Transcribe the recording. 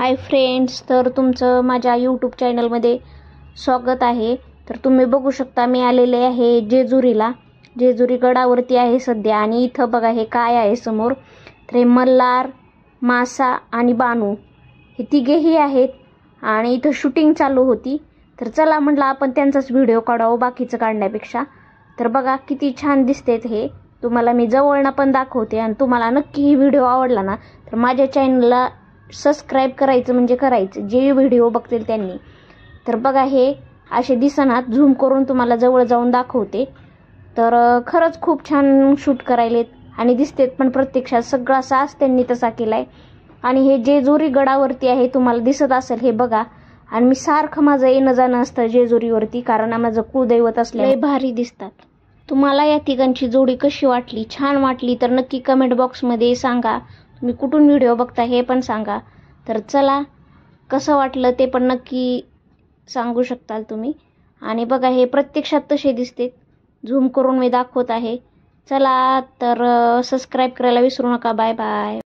Hi friends, तर तुमचं माझ्या यूट्यूब चॅनलमध्ये स्वागत आहे। तर तुम्ही बघू शकता मी आलेले आहे जेजुरीला। जेजुरी गडावरती आहे सध्या आणि इथं बघा हे काय आहे समोर, तर हे मल्हार, मासा आणि बानू हे तिघेही आहेत आणि इथं शूटिंग चालू होती। तर चला म्हटलं आपण त्यांचाच व्हिडिओ काढावं बाकीचं काढण्यापेक्षा। तर बघा किती छान दिसतेत हे, तुम्हाला मी जवळनं पण दाखवते। आणि तुम्हाला नक्की ही व्हिडिओ आवडला ना तर माझ्या चॅनलला सबस्क्राईब करायचं म्हणजे करायचं, जे व्हिडिओ बघतील त्यांनी। तर बघा हे असे दिसनात, झूम करून तुम्हाला जवळ जाऊन दाखवते। तर खरंच खूप छान शूट करायलेत आणि दिसतेत पण प्रत्यक्षात सगळा साज त्यांनी तसा केलाय। आणि हे जेजुरी गडावरती आहे, तुम्हाला दिसत असेल हे बघा। आणि मी सारखं माझं येणं जाणं असतं जेजुरीवरती, कारण माझं कुलदैवत असल्यामुळे भारी दिसतात। तुम्हाला या तिघांची जोडी कशी वाटली, छान वाटली तर नक्की कमेंट बॉक्समध्ये सांगा। तुम्ही कुठून व्हिडिओ बघता हे पण सांगा। तर चला कसं वाटलं ते पण नक्की सांगू शकताल तुम्ही। आणि बघा हे प्रत्यक्षात तसे दिसते, झूम करून मी दाखवत आहे। चला तर सबस्क्राईब करायला विसरू नका। Bye bye.